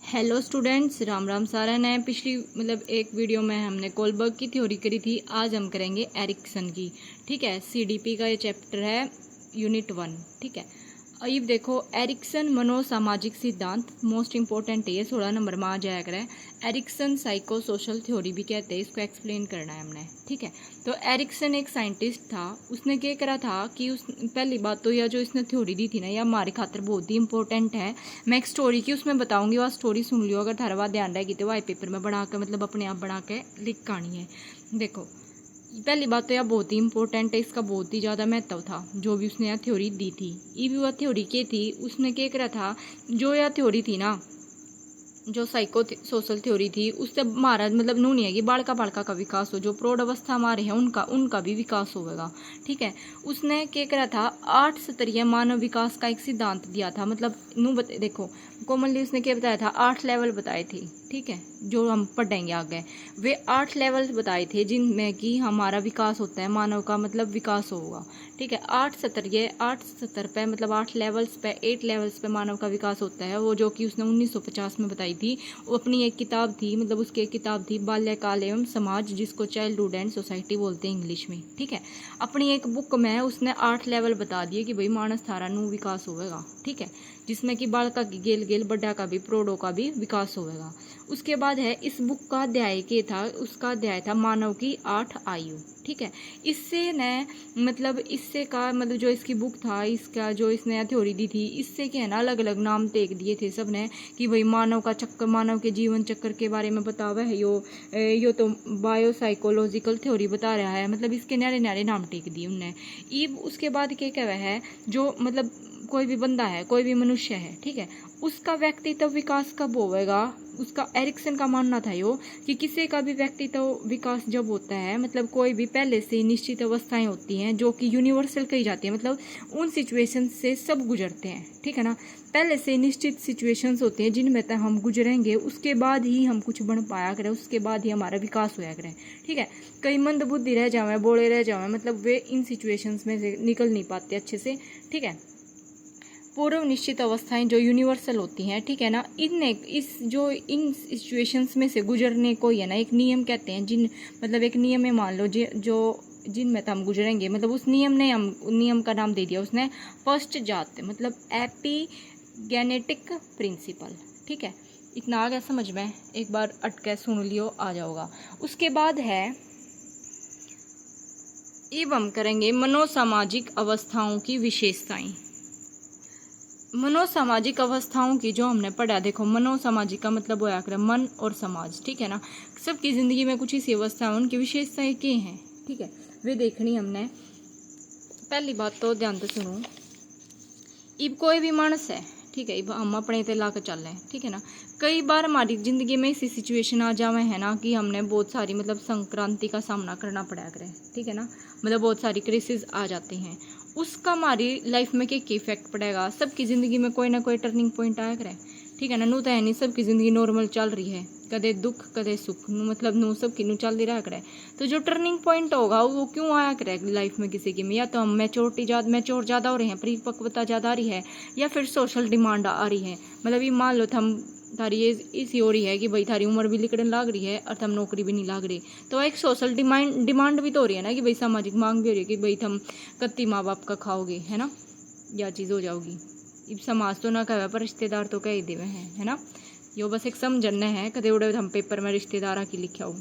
Hello students, Ram Ram सारा नए पिछली एक वीडियो में हमने कोलबर्ग की थ्योरी करी थी। आज हम करेंगे एरिक्सन की। ठीक है, सीडीपी का ये चैप्टर है, यूनिट 1। ठीक है, अब देखो एरिक्सन मनोसामाजिक सिद्धांत मोस्ट इंपॉर्टेंट है, ये 16 नंबर में आ जाया करे। एरिक्सन साइको सोशल थ्योरी भी कहते हैं, इसको एक्सप्लेन करना है हमने। ठीक है, तो एरिक्सन एक साइंटिस्ट था। उसने क्या करा था कि उस पहली बात तो यह जो इसने थ्योरी दी थी ना, यह हमारे खातर बहुत ही इंपॉर्टेंट है। मैं एक स्टोरी की उसमें बताऊंगी, वह स्टोरी सुन लियो, अगर थारा बात ध्यान रहेगी तो वाई पेपर में बना के अपने आप बना के लिख के आनी है। देखो पहली बात तो यह बहुत ही इंपॉर्टेंट है, इसका बहुत ही ज़्यादा महत्व था जो भी उसने यह थ्योरी दी थी। ये भी वह थ्योरी के थी, उसने क्या करा था, जो यह थ्योरी थी ना, जो साइको सोशल थ्योरी थी, उससे हमारा नू नहीं है कि बालका का विकास हो, जो प्रौढ़ अवस्था हमारे हैं उनका उनका भी विकास होगा। ठीक है, उसने क्या करा था, 8 स्तरीय मानव विकास का एक सिद्धांत दिया था। देखो कॉमनली उसने क्या बताया था, 8 लेवल बताए थे। ठीक है, जो हम पढ़ेंगे आगे, वे 8 लेवल बताए थे जिनमें कि हमारा विकास होता है, मानव का विकास होगा। ठीक है, 8 स्तर पे 8 लेवल्स पे 8 लेवल्स पे मानव का विकास होता है, वो जो कि उसने 1950 में बताई थी। वो अपनी एक किताब थी, उसकी एक किताब थी बाल्यकाल एवं समाज, जिसको चाइल्डहुड एंड सोसाइटी बोलते हैं इंग्लिश में। ठीक है, अपनी एक बुक में उसने 8 लेवल बता दिए कि भाई मानस थारा नु विकास होगा। ठीक है, जिसमें कि बालका की गेल गेल बड्डा का भी प्रौढ़ों का भी विकास होगा। उसके बाद है इस बुक का अध्याय के था, उसका अध्याय था मानव की 8 आयु। ठीक है, इससे न इससे का जो इसकी बुक था, इसका जो इसने थ्योरी दी थी, इससे क्या है ना, अलग अलग नाम टेक दिए थे सब ने कि भाई मानव का चक्कर, मानव के जीवन चक्कर के बारे में बता हुआ है यो तो बायोसाइकोलॉजिकल थ्योरी बता रहा है। इसके न्यारे न्यारे नाम टेक दिए उनने। उसके बाद क्या क्या है, जो कोई भी बंदा है, कोई भी मनुष्य है, ठीक है, उसका व्यक्तित्व विकास कब होगा, उसका एरिक्सन का मानना था यो कि किसी का भी व्यक्तित्व विकास जब होता है, कोई भी पहले से निश्चित अवस्थाएं होती हैं जो कि यूनिवर्सल कही जाती है, उन सिचुएशन से सब गुजरते हैं। ठीक है ना, पहले से निश्चित सिचुएशंस होती हैं जिनमें तक हम गुजरेंगे, उसके बाद ही हम कुछ बन पाया करें, उसके बाद ही हमारा विकास होया करें। ठीक है, कई मंद बुद्धि रह जावे, बोले रह जावे, वे इन सिचुएशंस में से निकल नहीं पाते अच्छे से। ठीक है, पूर्व निश्चित अवस्थाएं जो यूनिवर्सल होती हैं, ठीक है ना, इन सिचुएशंस में से गुजरने को ही है ना एक नियम कहते हैं। एक नियम में मान लो जो जिनमें तो हम गुजरेंगे, उस नियम का नाम दे दिया उसने फर्स्ट जात, एपिगेनेटिक प्रिंसिपल। ठीक है, इतना आ गया समझ में, एक बार अटके सुन लियो आ जाओगा। उसके बाद है अब हम करेंगे मनोसामाजिक अवस्थाओं की विशेषताएं। मनोसामाजिक अवस्थाओं की जो हमने पढ़ा, देखो मनोसामाजिक का होया करे मन और समाज। ठीक है ना, सबकी जिंदगी में कुछ ऐसी अवस्थाएं, उनकी विशेषताएं क्या हैं, ठीक है, वे देखनी हमने। पहली बात तो ध्यान से सुनो, इब कोई भी मानस है, ठीक है, इब हम अपने ते ला के चल रहे हैं। ठीक है ना, कई बार हमारी जिंदगी में ऐसी सिचुएशन आ जावे है ना कि हमने बहुत सारी संक्रांति का सामना करना पड़ा करे। ठीक है ना, बहुत सारी क्राइसिस आ जाते हैं, उसका हमारी लाइफ में क्या इफेक्ट पड़ेगा। सबकी ज़िंदगी में कोई ना कोई टर्निंग पॉइंट आया करे। ठीक है ना, नू तो है नहीं, सबकी ज़िंदगी नॉर्मल चल रही है, कदे दुख कदे सुख, नू सबकी नू चल रहा करे। तो जो टर्निंग पॉइंट होगा वो क्यों आया करे लाइफ में किसी की में, या तो हम मैच्योर ज़्यादा हो रहे हैं, परिपक्वता ज़्यादा आ रही है, या फिर सोशल डिमांड आ रही है। ये मान लो हम थारी एज इसी हो रही है कि भाई थारी उम्र भी लिकड़न लाग रही है और थम नौकरी भी नहीं लाग रही, तो एक सोशल डिमांड भी तो हो रही है ना कि भाई सामाजिक मांग भी हो रही है कि भाई थम कत्ती माँ बाप का खाओगे, है ना, यह चीज़ हो जाओगी। इब समाज तो ना कहे पर रिश्तेदार तो कह ही देवे हैं, है ना, यो बस एक समझने है, कदे उड़े हम पेपर में रिश्तेदारा की लिखा हो।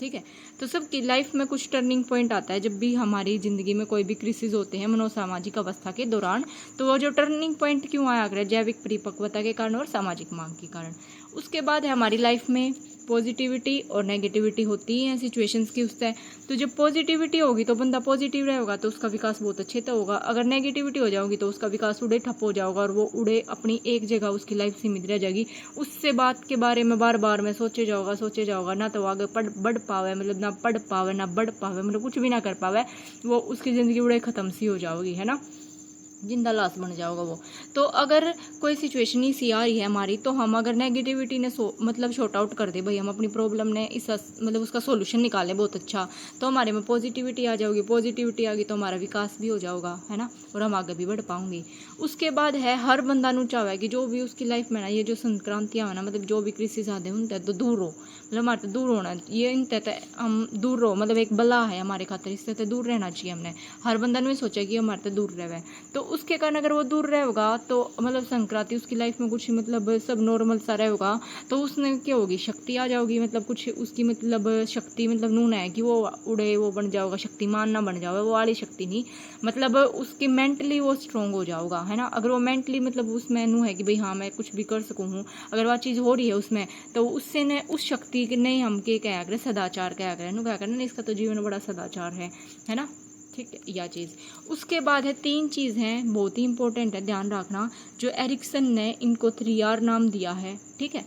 ठीक है, तो सबकी लाइफ में कुछ टर्निंग पॉइंट आता है जब भी हमारी ज़िंदगी में कोई भी क्रिसिस होते हैं मनोसामाजिक अवस्था के दौरान। तो वो जो टर्निंग पॉइंट क्यों आया करे, जैविक परिपक्वता के कारण और सामाजिक मांग के कारण। उसके बाद है हमारी लाइफ में पॉजिटिविटी और नेगेटिविटी होती है सिचुएशंस की उससे। तो जब पॉजिटिविटी होगी तो बंदा पॉजिटिव रहेगा तो उसका विकास बहुत अच्छे से होगा। अगर नेगेटिविटी हो जाएगी तो उसका विकास उड़े ठप हो जाएगा और वो उड़े अपनी एक जगह उसकी लाइफ सीमित रह जाएगी। उससे बात के बारे में बार बार में सोचे जाओगा, ना तो आगे बढ़ पावे, ना पढ़ पावे, ना बढ़ पावे, कुछ भी ना कर पावे, वो उसकी ज़िंदगी उड़े ख़त्म सी हो जाएगी, है ना। जिंदा लाश बन जाओगा वो। तो अगर कोई सिचुएशन ही सी आ रही है हमारी, तो हम अगर नेगेटिविटी ने मतलब शॉर्ट आउट कर दे भाई, हम अपनी प्रॉब्लम ने इस मतलब उसका सोल्यूशन निकाले बहुत अच्छा, तो हमारे में पॉजिटिविटी आ जाएगी। पॉजिटिविटी आ गई तो हमारा विकास भी हो जाएगा, है ना, और हम आगे भी बढ़ पाएंगे। उसके बाद है हर बंदा नू चाहे कि जो भी उसकी लाइफ में ना ये जो संक्रांतियाँ है ना, मतलब जो भी क्रिसिस आते हैं उनते तो दूर हो, मतलब हमारे तो दूर होना ये इनते हम दूर रहो, मतलब एक बला है हमारे खातर, इससे तो दूर रहना चाहिए हमने। हर बंदा ने सोचा कि हमारे तो दूर रहे, तो उसके कारण अगर वो दूर रहेगा तो मतलब संक्रांति उसकी लाइफ में कुछ मतलब सब नॉर्मल सा रहेगा, तो उसने क्या होगी, शक्ति आ जाओगी, मतलब कुछ उसकी मतलब शक्ति मतलब नून है कि वो उड़े, वो बन जाओगा, शक्तिमान ना बन जाओगा, वो वाली शक्ति नहीं, मतलब उसकी मेंटली वो स्ट्रोंग हो जाओगा, है ना। अगर वो मेंटली मतलब उसमें नू है कि भाई हाँ मैं कुछ भी कर सकूँ हूँ, अगर वह चीज़ हो रही है उसमें, तो उससे ने उस शक्ति के नहीं हम के क्या करें, सदाचार क्या करें, नु क्या करें, इसका तो जीवन बड़ा सदाचार है ना, ठीक है, यह चीज़। उसके बाद है 3 चीज़ हैं बहुत ही इंपॉर्टेंट है, ध्यान रखना, जो एरिक्सन ने इनको 3R नाम दिया है, ठीक है।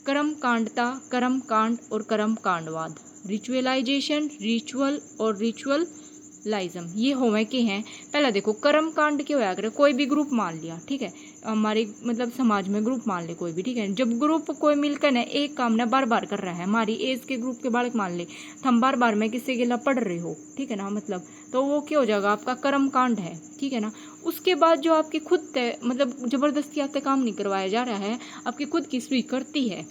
कर्म कांडता, कर्म कांड और कर्म कांडवाद, रिचुअलाइजेशन, रिचुअल और रिचुअलाइज्म, ये होवे के हैं। पहला देखो कर्म कांड क्या होया करे, कोई भी ग्रुप मान लिया, ठीक है, हमारे मतलब समाज में ग्रुप मान ले कोई भी, ठीक है, जब ग्रुप कोई मिलकर ना एक काम ना बार बार कर रहा है, हमारी एज के ग्रुप के बालक मान ले, हम बार बार में किसी के लिए पढ़ रहे हो, ठीक है ना, मतलब तो वो क्या हो जाएगा, आपका कर्म कांड है, ठीक है ना। उसके बाद जो आपकी खुद मतलब जबरदस्ती आपसे काम नहीं करवाया जा रहा है, आपकी खुद की स्वीकृति है,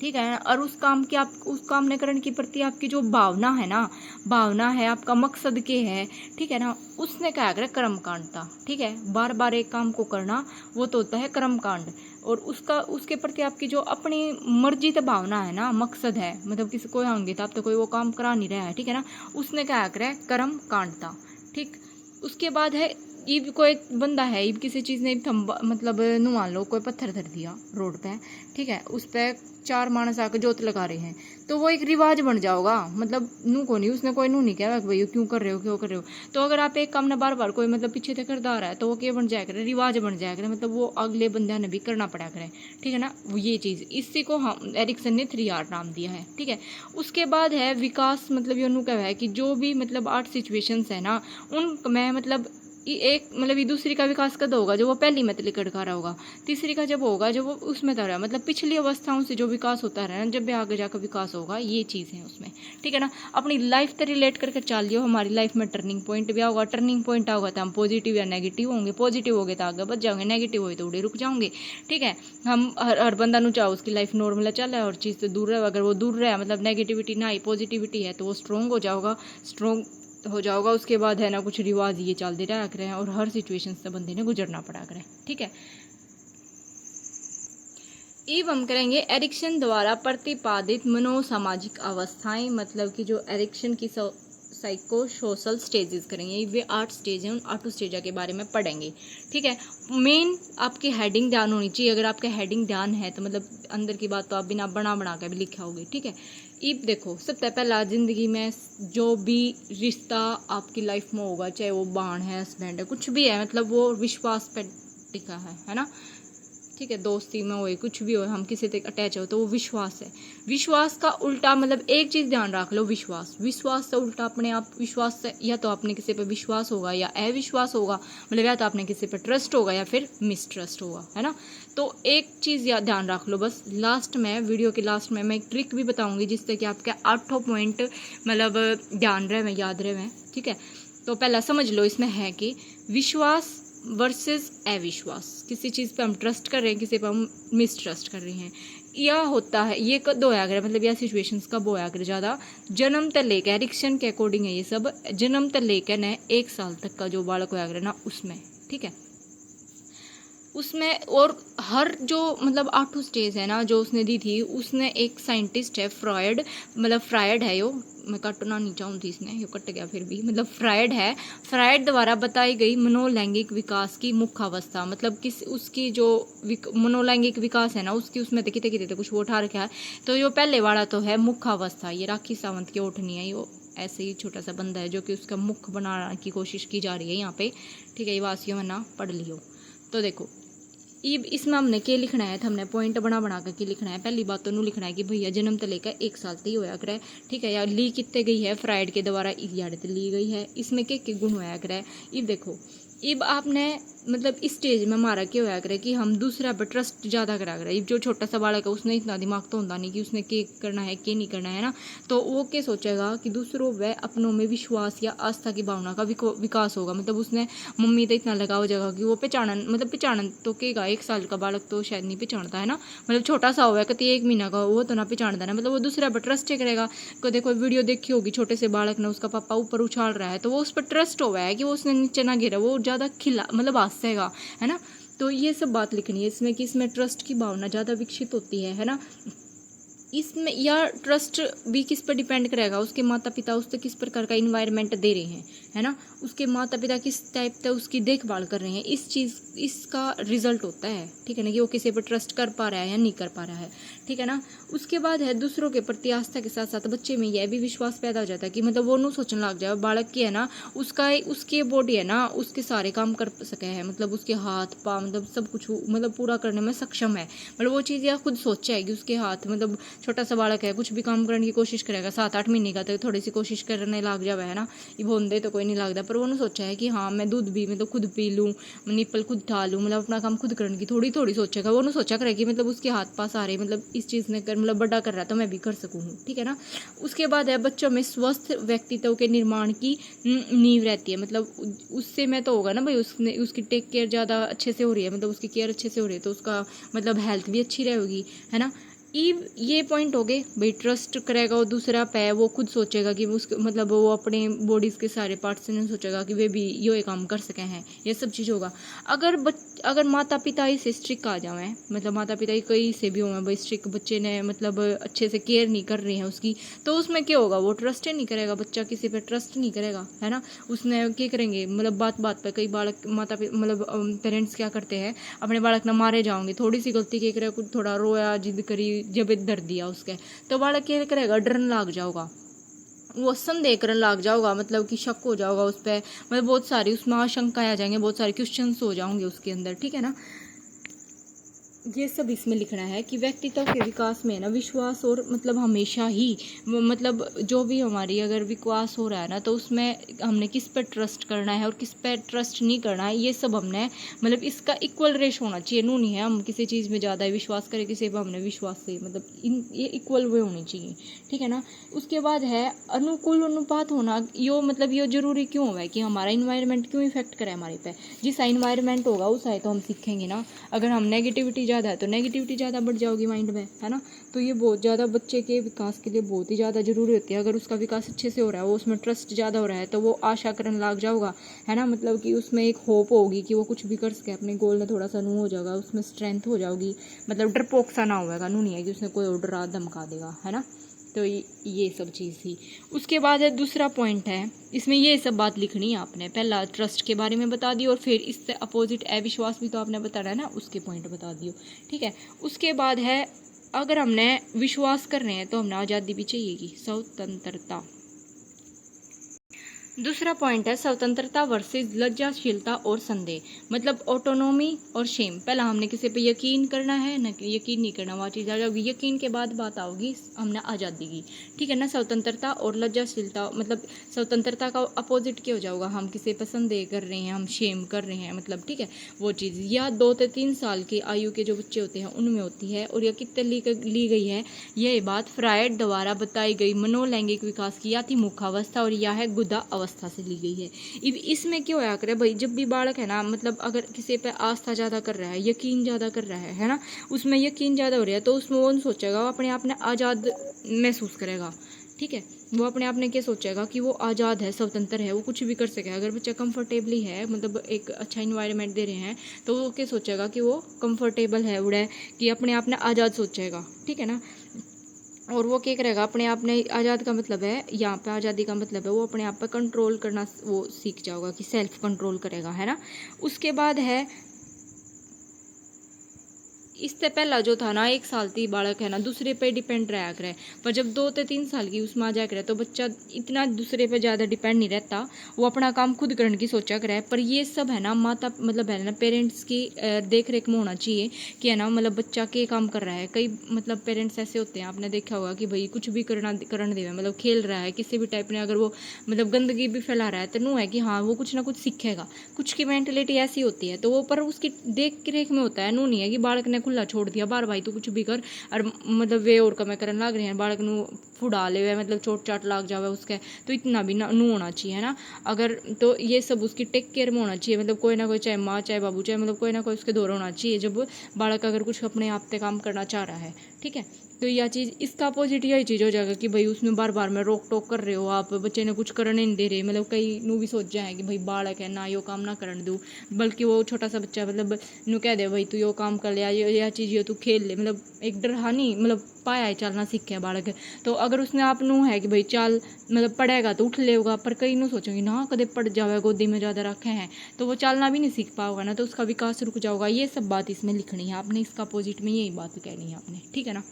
ठीक है, और उस काम की आप उस काम ने करने के प्रति आपकी जो भावना है ना, भावना है आपका मकसद के है, ठीक है ना, उसने क्या करे कर्म कांड था, ठीक है। बार बार एक काम को करना वो तो होता है कर्म कांड, और उसका उसके प्रति आपकी जो अपनी मर्जी तो भावना है ना, मकसद है, मतलब किसी कोई होंगे तो आप तो कोई वो काम करा नहीं रहा है, ठीक है ना, उसने क्या करे कर्म कांड था, ठीक। उसके बाद है ईब कोई बंदा है, ईब किसी चीज़ ने मतलब नु मान लो कोई पत्थर धर दिया रोड पे, ठीक है, उस पर 4 मानस आकर जोत लगा रहे हैं, तो वो एक रिवाज बन जाओगा, मतलब नू को नहीं, उसने कोई नू नहीं कहा भाई क्यों कर रहे हो, क्यों कर रहे हो। तो अगर आप एक काम ना बार बार कोई मतलब पीछे से करता आ रहा है, तो वो क्या बन जाया करे, रिवाज बन जाया करे, मतलब वो अगले बंदे ने भी करना पड़ा करे, ठीक है ना, ये चीज़, इसी को हम एरिक्सन ने 3R नाम दिया है, ठीक है। उसके बाद है विकास, मतलब ये नू क्या है कि जो भी मतलब 8 सिचुएशंस है ना, उनमें मतलब एक मतलब ये दूसरी का विकास कब होगा, जब वो पहली में लिकड़ का रहा होगा, तीसरी का जब होगा जब वो उसमें था रहा, मतलब पिछली अवस्थाओं से जो विकास होता रहा ना, जब भी आगे जाकर विकास होगा, ये चीज़ है उसमें, ठीक है ना। अपनी लाइफ से रिलेट करके चल लियो, हमारी लाइफ में टर्निंग पॉइंट भी होगा, टर्निंग पॉइंट होगा तो हम पॉजिटिव या नेगेटिव होंगे, पॉजिटिव हो गए तो आगे बढ़ जाओगे, नेगेटिव हो तो उड़े रुक जाओगे, ठीक है। हम हर बंदा नु चाहो उसकी लाइफ नॉर्मल चल रहा है और चीज़ से दूर रहे, अगर वो दूर रहा मतलब नेगेटिविटी ना आई पॉजिटिविटी है तो वो स्ट्रॉन्ग हो जाओगा, स्ट्रॉन्ग हो जाओगा। उसके बाद है ना कुछ रिवाज ये चलते रहा करे हैं और हर सिचुएशन से बंदे ने गुजरना पड़ा करे, ठीक है। अब हम करेंगे एरिक्सन द्वारा प्रतिपादित मनोसामाजिक अवस्थाएं, मतलब कि जो एरिक्सन की साइको सोशल स्टेजेस करेंगे, ये 8 स्टेज हैं, उन 8 स्टेज के बारे में पढ़ेंगे, ठीक है। मेन आपकी हेडिंग ध्यान होनी चाहिए, अगर आपका हेडिंग ध्यान है तो मतलब अंदर की बात तो आप बिना बना के भी लिखा होगी, ठीक है। अब देखो सबसे पहला, ज़िंदगी में जो भी रिश्ता आपकी लाइफ में होगा, चाहे वो बहन है, हस्बैंड है, कुछ भी है, मतलब वो विश्वास पे टिका है ना, ठीक है। दोस्ती में हो कुछ भी हो, हम किसी से अटैच हो तो वो विश्वास है। विश्वास का उल्टा मतलब एक चीज़ ध्यान रख लो, विश्वास से उल्टा अपने आप विश्वास से या तो आपने किसी पे विश्वास होगा या अविश्वास होगा, मतलब या तो आपने किसी पे ट्रस्ट होगा या फिर मिसट्रस्ट होगा, है ना। तो एक चीज़ ध्यान रख लो बस, लास्ट में वीडियो के लास्ट में मैं एक ट्रिक भी बताऊंगी जिससे कि आपके 8 पॉइंट मतलब ध्यान रहे, याद रहे, ठीक है। तो पहला समझ लो इसमें है कि विश्वास वर्सेस अविश्वास, किसी चीज़ पे हम ट्रस्ट कर रहे हैं, किसी पे हम मिसट्रस्ट कर रहे हैं, यह होता है, ये कब होया करे, मतलब यह सिचुएशंस कब होया करे ज़्यादा, जन्म तक लेकर, एरिक्सन के अकॉर्डिंग है ये सब, जन्म तक लेकर न 1 साल तक का जो बालक होया करे ना उसमें, ठीक है, उसमें। और हर जो मतलब 8 स्टेज है ना जो उसने दी थी, उसने एक साइंटिस्ट है फ्रॉयड, मतलब फ्रायड है यो, मैं कटना नहीं चाहूँगी इसने, यो कट गया फिर भी, मतलब फ्रायड है, फ्रायड द्वारा बताई गई मनोलैंगिक विकास की मुख्य अवस्था, मतलब किस उसकी जो मनोलैंगिक विकास है ना उसकी, उसमें तो कितने कुछ वो उठा रखा है। तो यो पहले वाला तो है मुख्य अवस्था, ये राखी सावंत की ओठनी है, यो ऐसे ही छोटा सा बंदा है जो कि उसका मुख बनाने की कोशिश की जा रही है यहाँ पे, ठीक है, ये वासियों में ना पढ़ लियो। तो देखो अब इसमें हमने क्या लिखना है, तो हमने पॉइंट बना कर लिखना है। पहली बात तो नू लिखना है कि भैया जन्म तो लेकर 1 साल तक ही होया करे, ठीक है, या ली कितने गई है फ्रायड के द्वारा याद ली गई है, इसमें क्या गुण होया करे। अब देखो, अब आपने मतलब इस स्टेज में हमारा क्या होया करे कि हम दूसरा पर ट्रस्ट ज़्यादा करा करे। जो छोटा सा बालक है उसने इतना दिमाग तो होता नहीं कि उसने के करना है के नहीं करना है ना, तो वो क्या सोचेगा कि दूसरों व अपनों में विश्वास या आस्था की भावना का विकास होगा। मतलब उसने मम्मी तो इतना लगा हो जाएगा कि वो पहचान तो केगा। 1 साल का बालक तो शायद नहीं पहचानता है ना, मतलब छोटा सा हुआ है कभी 1 महीना का वो तो ना पहचानता ना, मतलब वो दूसरा पर ट्रस्ट करेगा। कभी कोई वीडियो देखी होगी छोटे से बालक ने, उसका पापा ऊपर उछाल रहा है तो वो उस पर ट्रस्ट हुआ है कि वो उसने नीचे ना गिरा, वो ज़्यादा खिला मतलब हंसेगा, है ना। तो ये सब बात लिखनी है इसमें कि इसमें ट्रस्ट की भावना ज़्यादा विकसित होती है ना। इसमें या ट्रस्ट भी किस पर डिपेंड करेगा, उसके माता पिता उससे किस प्रकार का इन्वायरमेंट दे रहे हैं, है ना। उसके माता पिता किस टाइप से उसकी देखभाल कर रहे हैं, इसका रिजल्ट होता है, ठीक है ना, कि वो किसी पर ट्रस्ट कर पा रहा है या नहीं कर पा रहा है, ठीक है ना। उसके बाद है दूसरों के प्रति आस्था के साथ साथ बच्चे में यह भी विश्वास पैदा हो जाता है कि मतलब वो नहीं सोचने लग जाए बालक की है ना, उसकी बॉडी है ना उसके सारे काम कर सके है, मतलब उसके हाथ पाँव मतलब सब कुछ मतलब पूरा करने में सक्षम है। मतलब वो चीज़ या खुद सोचा है कि उसके हाथ मतलब छोटा सा बालक है कुछ भी काम करने की कोशिश करेगा, 7-8 महीने का, तो थोड़ी सी कोशिश करने लग जावे, है ना। ये बोंदे तो कोई नहीं लगता, पर उन्होंने सोचा है कि हाँ मैं दूध भी मतलब खुद पी लूँ, निप्पल खुद ठा लूँ, मतलब अपना काम खुद करने की थोड़ी थोड़ी सोचेगा। वो सोचा करे कि मतलब उसके हाथ पास आ रहे मतलब इस चीज़ ने कर मतलब बड़ा कर रहा है तो मैं भी कर सकूँ, ठीक है ना। उसके बाद है बच्चों में स्वस्थ व्यक्तित्व के निर्माण की नींव रहती है। मतलब उससे मैं तो होगा ना भाई, उसकी टेक केयर ज़्यादा अच्छे से हो रही है, मतलब उसकी केयर अच्छे से हो रही है तो उसका मतलब हेल्थ भी अच्छी रहेगी, है ना। ये पॉइंट हो गए भाई, ट्रस्ट करेगा। वो दूसरा पे वो खुद सोचेगा कि उसके मतलब वो अपने बॉडीज के सारे पार्ट से नहीं सोचेगा कि वे भी ये काम कर सके हैं, ये सब चीज़ होगा। अगर माता पिता इस स्ट्रिक आ जाए, मतलब माता पिता ही कहीं से भी हो भाई स्ट्रिक, बच्चे ने मतलब अच्छे से केयर नहीं कर रहे हैं उसकी, तो उसमें क्या होगा, वो ट्रस्ट ही नहीं करेगा, बच्चा किसी पे ट्रस्ट नहीं करेगा, है ना। उसने क्या करेंगे मतलब बात बात पर कई बालक मतलब पेरेंट्स क्या करते हैं, अपने बालक ना मारे जाओगे, थोड़ी सी गलती क्या करे, कुछ थोड़ा रोया जिद करी जब दर्द दिया उसके, तो बालक क्या करेगा, डरने लग जाओगा, वो संदेह करने लग जाओगा, मतलब कि शक हो जाओगा उस पर, मतलब बहुत सारी उसमें आशंकाएं आ जाएंगे, बहुत सारे क्वेश्चंस हो जाएंगे उसके अंदर, ठीक है ना। ये सब इसमें लिखना है कि व्यक्तित्व के विकास में ना विश्वास और मतलब हमेशा ही मतलब जो भी हमारी अगर विकास हो रहा है ना, तो उसमें हमने किस पर ट्रस्ट करना है और किस पर ट्रस्ट नहीं करना है, ये सब हमने मतलब इसका इक्वल रेश होना चाहिए। नू नहीं है हम किसी चीज़ में ज़्यादा विश्वास करें, किसी पर हमने विश्वास से मतलब ये इक्वल वे होनी चाहिए, ठीक है ना। उसके बाद है अनुकूल अनुपात होना। यो मतलब ये जरूरी क्यों हुआ है कि हमारा इन्वायरमेंट क्यों इफेक्ट करे हमारे पे, जिस इन्वायरमेंट होगा उस आए तो हम सीखेंगे ना। अगर हम नेगेटिविटी ज़्यादा है तो नेगेटिविटी ज़्यादा बढ़ जाओगी माइंड में, है ना। तो ये बहुत ज़्यादा बच्चे के विकास के लिए बहुत ही ज़्यादा ज़रूरी होती है। अगर उसका विकास अच्छे से हो रहा है, वो उसमें ट्रस्ट ज़्यादा हो रहा है, तो वो आशा करने लग जाओगा, है ना। मतलब कि उसमें एक होप होगी कि वो कुछ भी कर सके, अपने गोल में थोड़ा सा नू हो जाएगा, उसमें स्ट्रेंथ हो जाएगी, मतलब डरपोक सा ना होगा, नू नहीं है कि उसने कोई और डरा धमका देगा, है ना। तो ये सब चीज़ थी। उसके बाद है दूसरा पॉइंट है, इसमें ये सब बात लिखनी है आपने। पहला ट्रस्ट के बारे में बता दी और फिर इससे अपोजिट अविश्वास भी तो आपने बताना है ना, उसके पॉइंट बता दियो, ठीक है। उसके बाद है अगर हमने विश्वास कर रहे हैं तो हमने आज़ादी भी चाहिएगी, स्वतंत्रता। दूसरा पॉइंट है स्वतंत्रता वर्सेस लज्जाशीलता और संदेह, मतलब ऑटोनॉमी और शेम। पहला हमने किसी पे यकीन करना है ना, यकीन नहीं करना, वह चीज़ आ जाएगी। यकीन के बाद बात आओगी हमने आज़ादी की, ठीक है ना। स्वतंत्रता और लज्जाशीलता, मतलब स्वतंत्रता का अपोजिट क्या हो जाएगा, हम किसी पर संदेह कर रहे हैं, हम शेम कर रहे हैं, मतलब ठीक है वो चीज़। या 2 से 3 साल की आयु के जो बच्चे होते हैं उनमें होती है। और यह कितने ली गई है, यह बात फ्रायड द्वारा बताई गई मनोलैंगिक विकास की या थी मुखावस्था और यह है गुदा अवस्था से ली गई है। इसमें क्या होया करे भाई, जब भी बालक है ना, मतलब अगर किसी पे आस्था ज़्यादा कर रहा है, यकीन ज़्यादा कर रहा है ना, उसमें यकीन ज़्यादा हो रहा है, तो उसमें वो सोचेगा, वो अपने आप ने आज़ाद महसूस करेगा, ठीक है। वो अपने आप ने क्या सोचेगा कि वो आज़ाद है, स्वतंत्र है, वो कुछ भी कर सके। अगर बच्चा कंफर्टेबली है, मतलब एक अच्छा इन्वायरमेंट दे रहे हैं, तो वो क्या सोचेगा कि वो कंफर्टेबल है, उड़ा है कि अपने आप ने आज़ाद सोचेगा, ठीक है ना। और वो क्या करेगा, अपने आप ने आज़ाद का मतलब है यहाँ पे, आज़ादी का मतलब है वो अपने आप पे कंट्रोल करना वो सीख जाएगा कि सेल्फ कंट्रोल करेगा, है ना। उसके बाद है इससे पहला जो था ना 1 साल की बालक है ना दूसरे पे डिपेंड रहा करे, पर जब 2 से 3 साल की उसमें आ जाया करे तो बच्चा इतना दूसरे पे ज़्यादा डिपेंड नहीं रहता, वो अपना काम खुद करने की सोचा करे। पर ये सब है ना माता मतलब है ना पेरेंट्स की देख रेख में होना चाहिए कि है ना मतलब बच्चा के काम कर रहा है। कई मतलब पेरेंट्स ऐसे होते हैं, आपने देखा होगा कि भाई कुछ भी करने देवे, मतलब खेल रहा है किसी भी टाइप ने, अगर वो मतलब गंदगी भी फैला रहा है तो नू है कि हाँ वो कुछ ना कुछ सीखेगा, कुछ की मेंटेलिटी ऐसी होती है, तो वो पर उसकी देख रेख में होता है। नू नहीं है कि बालक ने खुला छोड़ दिया बार भाई तू कुछ भी कर और मतलब वे और कमें करने लग रहे हैं, बालक नू फुड़ा ले मतलब चोट चाट लाग जावे उसके, तो इतना भी ना नू होना चाहिए है ना। अगर तो ये सब उसकी टेक केयर में होना चाहिए, मतलब कोई ना कोई चाहे माँ चाहे बाबू चाहे मतलब कोई ना कोई उसके दौर होना चाहिए जब बालक अगर कुछ अपने आप पे काम करना चाह रहा है, ठीक है। तो यह चीज़ इसका अपोजिट यही चीज़ हो जाएगा कि भाई उसमें बार बार में रोक टोक कर रहे हो आप, बच्चे ने कुछ करने नहीं दे रहे, मतलब कई नू भी सोच जाए कि भाई बालक है ना यो काम ना करने दूँ, बल्कि वो छोटा सा बच्चा मतलब नू कह दे भाई तू यो काम कर ले या चीज़ यो तू खेल ले, मतलब एक डर हानि मतलब पाया है चलना सीखे है बालक। तो अगर उसने आप नू है कि भाई चाल मतलब पढ़ेगा तो उठ लेगा, पर कई नू सोचेंगे ना कदे पड़ जावे गोदी में ज़्यादा रखे हैं तो वो चलना भी नहीं सीख पाओगा ना, तो उसका विकास रुक जाओगा। ये सब बात इसमें लिखनी है आपने, इसका अपोजिट में यही बात कहनी है आपने, ठीक है ना।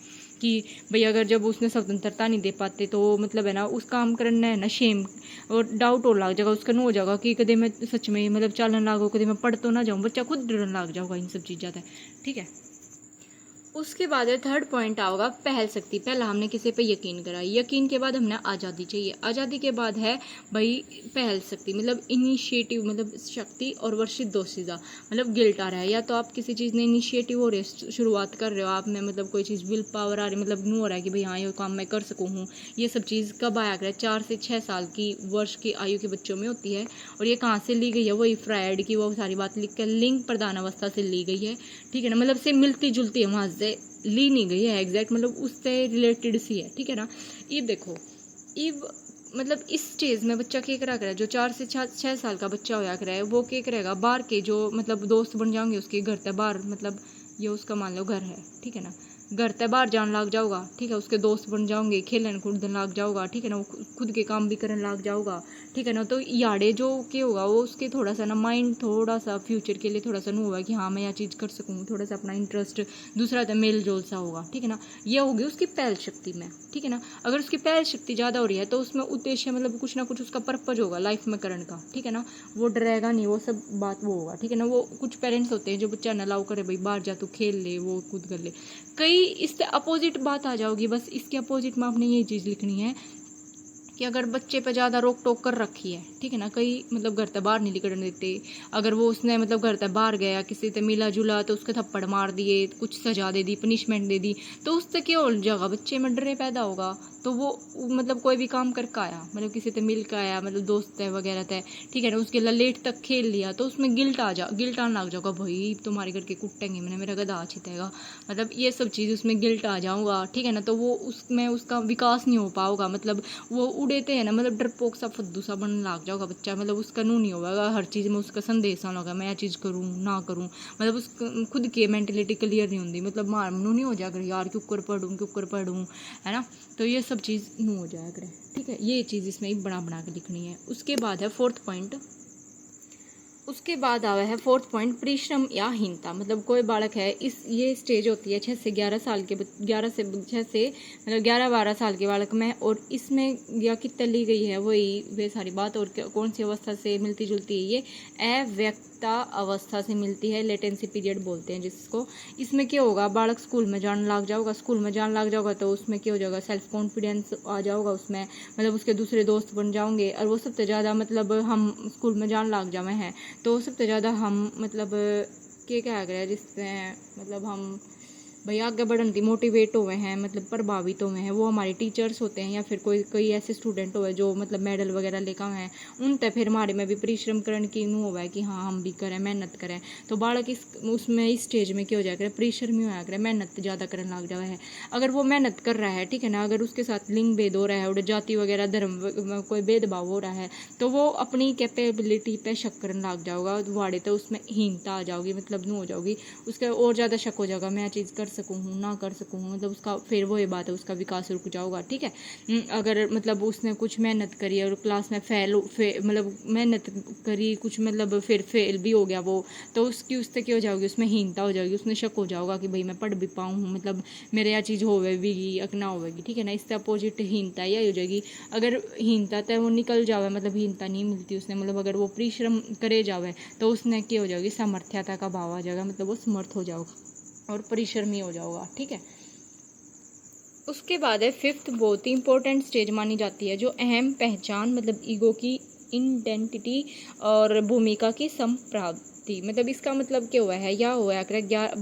कि भाई अगर जब उसने स्वतंत्रता नहीं दे पाते तो मतलब है ना उस काम करना है ना शेम और डाउट और लग जाएगा उसका, हो जाएगा कि कदे मैं सच में मतलब चलन लागो, कदे मैं पढ़ तो ना जाऊँ, बच्चा खुद डरने लग जाऊँगा इन सब चीज़ों से, ठीक है। उसके बाद है थर्ड पॉइंट आओगा पहल शक्ति। पहला हमने किसी पे यकीन करा, यकीन के बाद हमने आज़ादी चाहिए, आज़ादी के बाद है भाई पहल शक्ति, मतलब इनिशिएटिव मतलब शक्ति, और वर्षित दोषिता मतलब गिल्ट आ रहा है, या तो आप किसी चीज़ ने इनिशिएटिव हो रही है शुरुआत कर रहे हो आप में, मतलब कोई चीज़ विल पावर आ रही मतलब नहीं हो रहा है कि भाई हाँ ये काम मैं कर सकूँ हूँ। ये सब चीज़ कब आया करे 4 से 6 साल की वर्ष की आयु के बच्चों में होती है, और ये कहाँ से ली गई है वही फ्रायड की वो सारी बात लिख कर लिंग प्रदान अवस्था से ली गई है, ठीक है ना, मतलब से मिलती जुलती है, वहाँ से ली नहीं गई है एग्जैक्ट, मतलब उससे रिलेटेड सी है, ठीक है ना। ये देखो ये मतलब इस स्टेज में बच्चा क्या करा करे, जो 4 से 6 साल का बच्चा होया करे वो क्या करेगा, बाहर के जो मतलब दोस्त बन जाएंगे उसके घर तक बाहर, मतलब ये उसका मान लो घर है, ठीक है ना, घर तक बाहर जान लग जाओगा, ठीक है, उसके दोस्त बन जाओगे, खेलन कूदन लग जाओगा, ठीक है ना, वो खुद के काम भी करने लग जाओगा, ठीक है ना। तो याड़े जो क्या होगा वो उसके थोड़ा सा ना माइंड थोड़ा सा फ्यूचर के लिए थोड़ा सा नहीं होगा कि हाँ मैं यह चीज़ कर सकूँ, थोड़ा सा अपना इंटरेस्ट दूसरा तो मेल जोल सा होगा, ठीक है ना। ये होगी उसकी पहल शक्ति में, ठीक है ना। अगर उसकी पहल शक्ति ज़्यादा हो रही है तो उसमें उद्देश्य मतलब कुछ ना कुछ उसका पर्पज होगा लाइफ में करने का, ठीक है ना, वो डरेगा नहीं, वो सब बात वो होगा, ठीक है ना। वो कुछ पेरेंट्स होते हैं जो बच्चा न अलाउ करे भाई बाहर जा तू खेल ले वो कूद कर ले, कई इससे अपोजिट बात आ जाओगी, बस इसके अपोजिट में आपने यही चीज़ लिखनी है कि अगर बच्चे पे ज़्यादा रोक टोक कर रखी है, ठीक है ना, कई मतलब घर से बाहर नहीं निकलने देते, अगर वो उसने मतलब घर से बाहर गया किसी से मिला जुला तो उसके थप्पड़ मार दिए, कुछ सजा दे दी, पनिशमेंट दे दी, तो उससे क्या हो जाएगा, बच्चे में डरे पैदा होगा, तो वो मतलब कोई भी काम करके आया मतलब किसी से मिल कर आया मतलब दोस्त है वगैरह थे, ठीक है ना, उसके लेट तक खेल लिया तो उसमें गिल्ट आने लग जाएगा, भाई तुम्हारे घर के कुटेंगे मैंने मेरा गधा छितेगा, मतलब ये सब चीज़ उसमें गिल्ट आ जाऊँगा, ठीक है ना। तो वो उसमें उसका विकास नहीं हो पाओगा, मतलब वो उड़ेते हैं ना मतलब डरपोक सा फद्दू सा बनने लग जाओगा बच्चा, मतलब उसका नू नहीं होगा, हर चीज़ में उसका संदेश आना होगा मैं यह चीज़ करूँ ना करूँ, मतलब उस खुद की मेंटेलिटी क्लियर नहीं होती, मतलब मार नू नहीं हो जाएगा यार क्यों कर पढ़ूँ है ना। तो ये सब चीज़ नू हो जाया करे, ठीक है, ये चीज़ इसमें एक बना के लिखनी है। उसके बाद है फोर्थ पॉइंट, उसके बाद आवा है फोर्थ पॉइंट परिश्रम या हीनता, मतलब कोई बालक है इस ये स्टेज होती है 6 से 11 साल के 11 से 6 से मतलब 11-12 साल के बालक में, और इसमें या कितने ली गई है वही वे सारी बात, और कौन सी अवस्था से मिलती जुलती है, ये अव्यक्ता अवस्था से मिलती है, लेटेंसी पीरियड बोलते हैं जिसको। इसमें क्या होगा, बालक स्कूल में जाने लग जाओगा, स्कूल में जाने लग जाओगा तो उसमें क्या हो जाएगा, सेल्फ कॉन्फिडेंस आ जाओगा उसमें, मतलब उसके दूसरे दोस्त बन जाओगे, और वो सबसे ज़्यादा मतलब हम स्कूल में जाने लग जावे हैं तो सबसे ज़्यादा हम मतलब क्या करें जिससे मतलब हम भैया आगे बढ़ने की मोटिवेट हुए हैं, मतलब प्रभावित हुए हैं, वो हमारे टीचर्स होते हैं या फिर कोई ऐसे स्टूडेंट हुए जो मतलब मेडल वगैरह लेकर हैं, उन तक फिर हमारे में भी परिश्रम करने की नहीं हुआ है कि हाँ हम भी करें मेहनत करें। तो बालक उसमें इस स्टेज में क्या हो जाया करे, परिश्रम ही होया करे, मेहनत ज़्यादा करने लग जाए है। अगर वो मेहनत कर रहा है, ठीक है ना, अगर उसके साथ लिंग भेद हो रहा है और जाति वगैरह धर्म कोई भेदभाव हो रहा है तो वो अपनी कैपेबिलिटी पे शक करने लग जाओगा, वाड़े तो उसमें हीनता आ जाओगी, मतलब नहीं हो जाओगी, उसका और ज़्यादा शक हो जाएगा मैं चीज़ कर सकूँ हूँ ना कर सकूँ हूँ, मतलब उसका फिर वही बात है, उसका विकास रुक जाऊगा। ठीक है, अगर मतलब उसने कुछ मेहनत करी और क्लास में मतलब मेहनत करी कुछ, मतलब फिर फेल भी हो गया वो, तो उससे क्या हो जाएगी, उसमें हीनता हो जाएगी, उसमें शक हो जाएगा कि भाई मैं पढ़ भी पाऊँ, मतलब मेरे यह चीज़ होवेगी अकना होवेगी। ठीक है ना, इससे अपोजिट हीनता ही हो जाएगी। अगर हीनता तो वो निकल जावे, मतलब हीनता नहीं मिलती उसने, मतलब अगर वो परिश्रम करे जावे तो उसने क्या हो जाएगी, सामर्थ्यता का भाव आ जाएगा, मतलब वो समर्थ हो जाएगा और परिश्रमी हो जाएगा। ठीक है, उसके बाद है फिफ्थ, बहुत ही इंपॉर्टेंट स्टेज मानी जाती है, जो अहम पहचान मतलब ईगो की आइडेंटिटी और भूमिका की संप्राप्ति। मतलब इसका मतलब क्या हुआ है, या हुआ है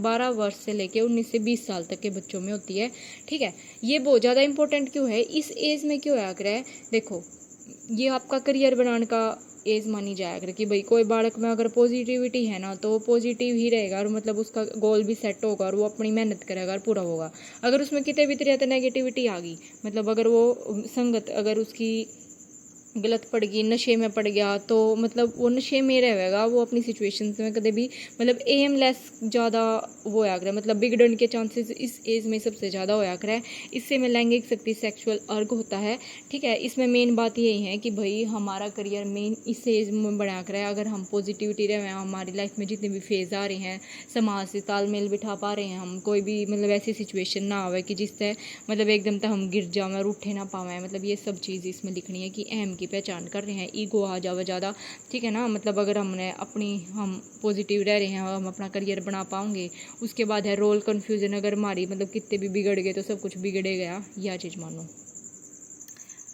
12 वर्ष से लेके 19 से 20 साल तक के बच्चों में होती है। ठीक है, ये बहुत ज़्यादा इंपॉर्टेंट क्यों है, इस एज में क्यों है, देखो ये आपका करियर बनाने का एज मानी जाया करे कि भाई कोई बालक में अगर पॉजिटिविटी है ना तो वो पॉजिटिव ही रहेगा, और मतलब उसका गोल भी सेट होगा और वो अपनी मेहनत करेगा और पूरा होगा। अगर उसमें कितने भी तरह नेगेटिविटी आ गई, मतलब अगर वो संगत अगर उसकी गलत पड़ गई, नशे में पड़ गया, तो मतलब वो नशे में रहेगा, वो अपनी सिचुएशन में कभी भी मतलब एमलेस ज़्यादा वो होया करे, मतलब बिगड़ने के चांसेस इस एज में सबसे ज़्यादा होया करे। इससे में लैंगिक शक्ति सेक्सुअल अर्ग होता है। ठीक है, इसमें मेन बात यही है कि भाई हमारा करियर मेन इस एज में बना कर है। अगर हम पॉजिटिविटी रहे हैं, हमारी लाइफ में जितने भी फेज़ आ रहे हैं, समाज से तालमेल बिठा पा रहे हैं, हम कोई भी मतलब ऐसी सिचुएशन ना आवे कि जिससे मतलब एकदम तक हम गिर जाएं और उठे ना पाएं, मतलब ये सब चीज़ इसमें लिखनी है कि अहम की पहचान कर रहे हैं, ईगो आ जावे ज़्यादा। ठीक है ना, मतलब अगर हम पॉजिटिव रह रहे हैं और हम अपना करियर बना पाएंगे। उसके बाद है रोल कन्फ्यूजन, अगर हमारी मतलब कितने भी बिगड़ गए तो सब कुछ बिगड़े गया, यह चीज़ मानो।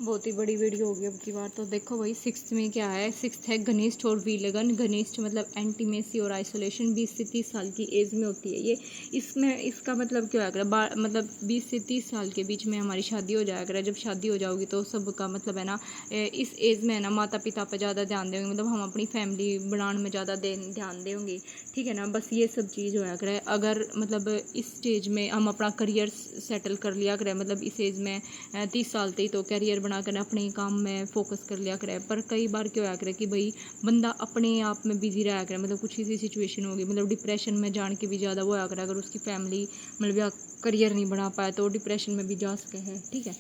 बहुत ही बड़ी वीडियो होगी अब की बार, तो देखो भाई सिक्स्थ में क्या है, सिक्स्थ है घनिष्ठ और विलगन। घनिष्ठ मतलब एंटीमेसी और आइसोलेशन, 20 से 30 साल की एज में होती है ये। इसमें इसका मतलब क्या है, मतलब 20 से 30 साल के बीच में हमारी शादी हो जाया करे। जब शादी हो जाओगी तो सबका मतलब है ना, इस एज में है ना माता पिता पर ज़्यादा ध्यान देंगे, मतलब हम अपनी फैमिली बनाने में ज़्यादा ध्यान देंगे। ठीक है ना, बस ये सब चीज़ होया करे। अगर मतलब इस स्टेज में हम अपना करियर सेटल कर लिया करें, मतलब इस एज में 30 साल तक तो करियर बनाकर अपने काम में फोकस कर लिया करे। पर कई बार क्या होया करे कि भाई बंदा अपने आप में बिजी रहा करे, मतलब कुछ ऐसी सिचुएशन होगी, मतलब डिप्रेशन में जान के भी ज़्यादा वो होया करे। अगर उसकी फैमिली मतलब करियर नहीं बना पाए तो डिप्रेशन में भी जा सके है। ठीक है,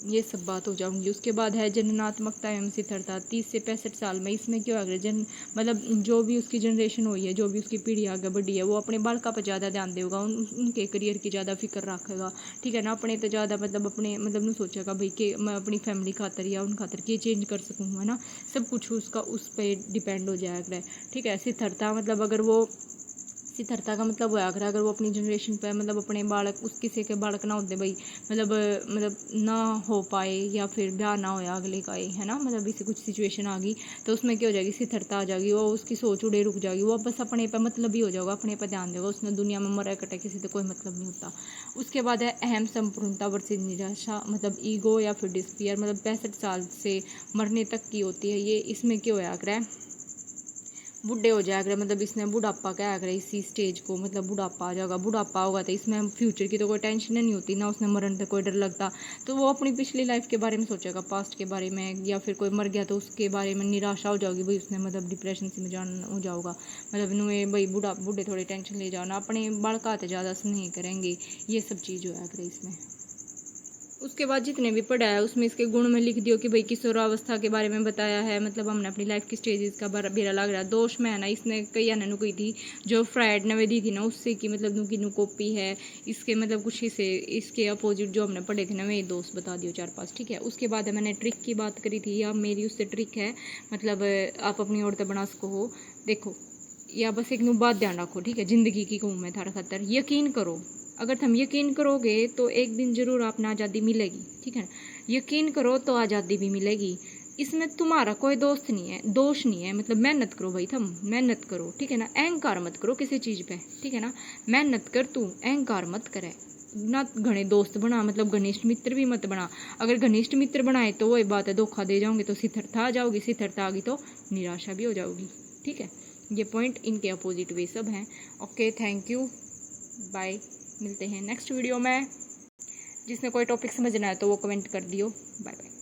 ये सब बात हो जाऊंगी। उसके बाद है जननात्मकता एवं स्थिरता, 30 से 65 साल में। इसमें क्या हो गया, मतलब जो भी उसकी जनरेशन हुई है, जो भी उसकी पीढ़ी आगे बढ़ी है, वो अपने बालका पर ज़्यादा ध्यान देगा, उनके करियर की ज़्यादा फिक्र रखेगा। ठीक है ना, अपने तो ज़्यादा मतलब अपने मतलब नहीं सोचेगा भाई कि मैं अपनी फैमिली खातर या उन खातर के चेंज कर सकूँ, है ना। सब कुछ उसका उस पर डिपेंड हो जाएगा। ठीक है, स्थिरता मतलब अगर वो स्थिरता का मतलब हुआ अगर वो अपनी जनरेशन पे मतलब अपने बालक उस किसी के बालक ना होते भाई, मतलब ना हो पाए या फिर ब्याह ना होया अगले का ही, है ना, मतलब इसे कुछ सिचुएशन आ गई तो उसमें क्या हो जाएगी, स्थिरता आ जाएगी। वो उसकी सोच उड़े रुक जाएगी, वो बस अपने पे मतलब ही हो जाएगा, अपने पे ध्यान देगा, उसने दुनिया में मरा कटे किसी से कोई मतलब नहीं होता। उसके बाद है अहम संपूर्णता वर्सेस निराशा, मतलब ईगो या फिर डिस्पियर, मतलब 65 साल से मरने तक की होती है ये। इसमें क्या होया करे, बूढ़े हो जाया करे, मतलब इसने बुढ़ापा क्या करे इसी स्टेज को, मतलब बुढ़ापा आ जाएगा। बुढ़ापा होगा तो इसमें फ्यूचर की तो कोई टेंशन नहीं होती ना, उसने मरण पे कोई डर लगता, तो वो अपनी पिछली लाइफ के बारे में सोचेगा, पास्ट के बारे में, या फिर कोई मर गया तो उसके बारे में निराशा हो जाएगी भाई, उसने मतलब डिप्रेशन से में जान हो जाऊगा, मतलब इन्हें भाई बूढ़े थोड़ी टेंशन ले जाओ ना, अपने बड़काते ज़्यादा स्नेह करेंगे, ये सब चीज़ होया करे इसमें। उसके बाद जितने भी पढ़ा है उसमें इसके गुण में लिख दियो कि भाई किशोरावस्था के बारे में बताया है, मतलब हमने अपनी लाइफ की स्टेजेस का बेरा लग रहा है। दोष में है ना, इसने कई आने नु कही थी जो फ्राइड ने दी थी ना, उससे की मतलब नु की नु कॉपी है इसके, मतलब कुछ इसे इसके अपोजिट जो हमने पढ़े थे ना वे दोस्त बता दियो 4-5। ठीक है, उसके बाद है मैंने ट्रिक की बात करी थी, या मेरी उससे ट्रिक है, मतलब आप अपनी औरतें बना सको हो। देखो या बस एक नु बात ध्यान रखो, ठीक है, जिंदगी की कहूँ मैं थारा खतर यकीन करो, अगर तुम यकीन करोगे तो एक दिन जरूर आपने आज़ादी मिलेगी। ठीक है, यकीन करो तो आज़ादी भी मिलेगी। इसमें तुम्हारा कोई दोस्त नहीं है, दोष नहीं है, मतलब मेहनत करो भाई, तुम मेहनत करो। ठीक है ना, अहंकार मत करो किसी चीज़ पे। ठीक है ना, मेहनत कर, तू अहंकार मत करे ना। घने दोस्त बना, मतलब घनिष्ठ मित्र भी मत बना। अगर घनिष्ठ मित्र बनाए तो वही बात है, धोखा दे जाओगे तो स्थिरता आ जाओगी, स्थिरता आ गई तो निराशा भी हो जाओगी। ठीक है, ये पॉइंट इनके अपोजिट वे सब हैं। ओके, थैंक यू, बाय, मिलते हैं नेक्स्ट वीडियो में। जिसने कोई टॉपिक समझना है तो वो कमेंट कर दियो। Bye bye.